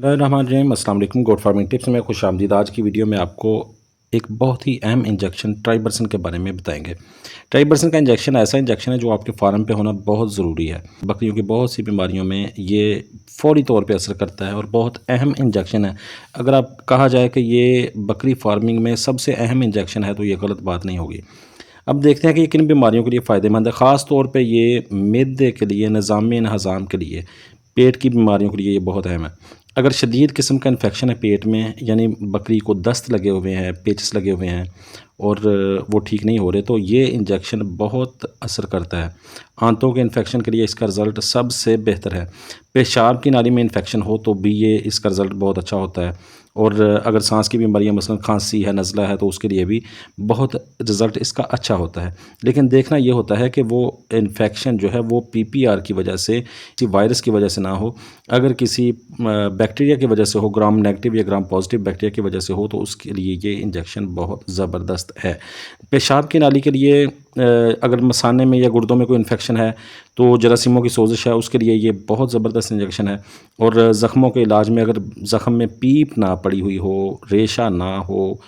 Bismillahirrahmanirrahim। अस्सलाम वालेकुम। गोट farming tips में खुश आमदीद। आज की वीडियो में आपको एक बहुत ही अहम इंजेक्शन ट्राइबरसन के बारे में बताएंगे। ट्राइबरसन का इंजेक्शन ऐसा इंजेक्शन है जो आपके फार्म पे होना बहुत ज़रूरी है। बकरियों की बहुत सी बीमारियों में ये फ़ौरी तौर पे असर करता है और बहुत अहम इंजेक्शन है। अगर आप कहा जाए कि ये बकरी फार्मिंग में सबसे अहम इंजेक्शन है तो ये गलत बात नहीं होगी। अब देखते हैं कि ये किन बीमारियों के लिए फ़ायदेमंद है। ख़ास तौर पे ये मैदे के लिए, निज़ाम हज़ाम के लिए, पेट की बीमारियों के लिए ये बहुत अहम है। अगर शदीद किस्म का इन्फेक्शन है पेट में, यानी बकरी को दस्त लगे हुए हैं, पेचिस लगे हुए हैं और वो ठीक नहीं हो रहे, तो ये इंजेक्शन बहुत असर करता है। आंतों के इन्फेक्शन के लिए इसका रिज़ल्ट सबसे बेहतर है। पेशाब की नाली में इन्फेक्शन हो तो भी ये इसका रिज़ल्ट बहुत अच्छा होता है। और अगर सांस की बीमारियाँ मसलन खांसी है, नज़ला है, तो उसके लिए भी बहुत रिज़ल्ट इसका अच्छा होता है। लेकिन देखना ये होता है कि वो इन्फेक्शन जो है वो पीपीआर की वजह से, किसी वायरस की वजह से ना हो। अगर किसी बैक्टीरिया की वजह से हो, ग्राम नेगेटिव या ग्राम पॉजिटिव बैक्टीरिया की वजह से हो, तो उसके लिए ये इंजेक्शन बहुत ज़बरदस्त है। पेशाब की नाली के लिए अगर मसाने में या गुर्दों में कोई इन्फेक्शन है तो जरासीमों की सोजिश है, उसके लिए ये बहुत ज़बरदस्त इंजेक्शन है। और ज़ख्मों के इलाज में, अगर ज़ख्म में पीप ना पड़ी हुई हो, रेशा ना हो,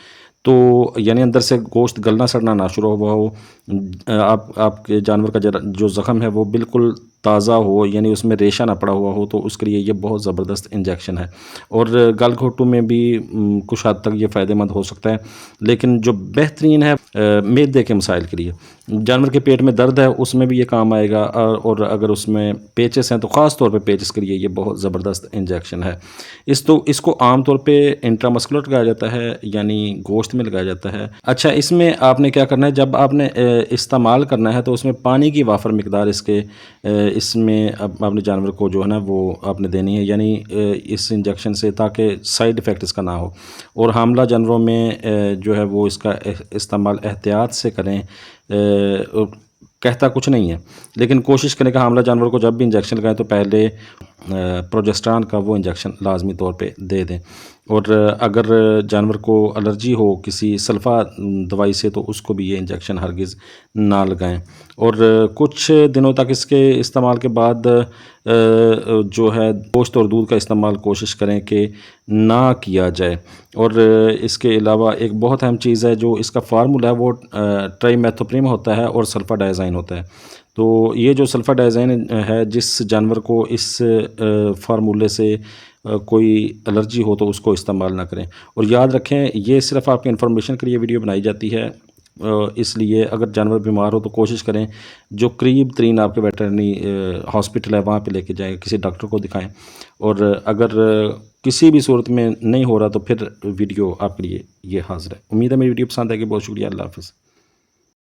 तो यानी अंदर से गोश्त गलना सड़ना ना शुरू हुआ हो, आपके जानवर का जो ज़ख़म है वो बिल्कुल ताज़ा हो, यानी उसमें रेशा ना पड़ा हुआ हो, तो उसके लिए ये बहुत ज़बरदस्त इंजेक्शन है। और गल घोटू में भी कुछ हद तक ये फ़ायदेमंद हो सकता है। लेकिन जो बेहतरीन है मैदे के मसाइल के लिए, जानवर के पेट में दर्द है उसमें भी ये काम आएगा। और अगर उसमें पेचेस हैं तो ख़ास तौर पे पेचेस के लिए ये बहुत ज़बरदस्त इंजेक्शन है। इसको आम तौर पे इंट्रामस्कुलर लगाया जाता है, यानी गोश्त में लगाया जाता है। अच्छा, इसमें आपने क्या करना है, जब आपने इस्तेमाल करना है तो उसमें पानी की वाफर मिकदार इसमें अपने जानवर को जो है ना वो आपने देनी है, यानी इस इंजेक्शन से, ताकि साइड इफ़ेक्ट इसका ना हो। और हामला जानवरों में जो है वो इसका इस्तेमाल एहतियात से करें। कहता कुछ नहीं है, लेकिन कोशिश करें कि हामला जानवर को जब भी इंजेक्शन लगाएं तो पहले प्रोजेस्टेरॉन का वो इंजेक्शन लाजमी तौर पे दे दें। और अगर जानवर को एलर्जी हो किसी सल्फ़ा दवाई से, तो उसको भी ये इंजेक्शन हरगिज़ ना लगाएं। और कुछ दिनों तक इसके इस्तेमाल के बाद जो है गोश्त और दूध का इस्तेमाल कोशिश करें कि ना किया जाए। और इसके अलावा एक बहुत अहम चीज़ है, जो इसका फार्मूला है वो ट्राइमेथोप्रिम होता है और सल्फ़ाडाइज़ाइन होता है। तो ये जो सल्फ़ाडाइज़ाइन है, जिस जानवर को इस फार्मूले से कोई एलर्जी हो तो उसको इस्तेमाल ना करें। और याद रखें, ये सिर्फ़ आपकी इन्फॉर्मेशन के लिए वीडियो बनाई जाती है, इसलिए अगर जानवर बीमार हो तो कोशिश करें जो करीब तरीन आपके वेटरनरी हॉस्पिटल है वहाँ पे लेके जाएं, किसी डॉक्टर को दिखाएं। और अगर किसी भी सूरत में नहीं हो रहा तो फिर वीडियो आपके लिए ये हाज़िर है। उम्मीद है मेरी वीडियो पसंद आएगी। बहुत शुक्रिया। अल्लाह हाफ़िज़।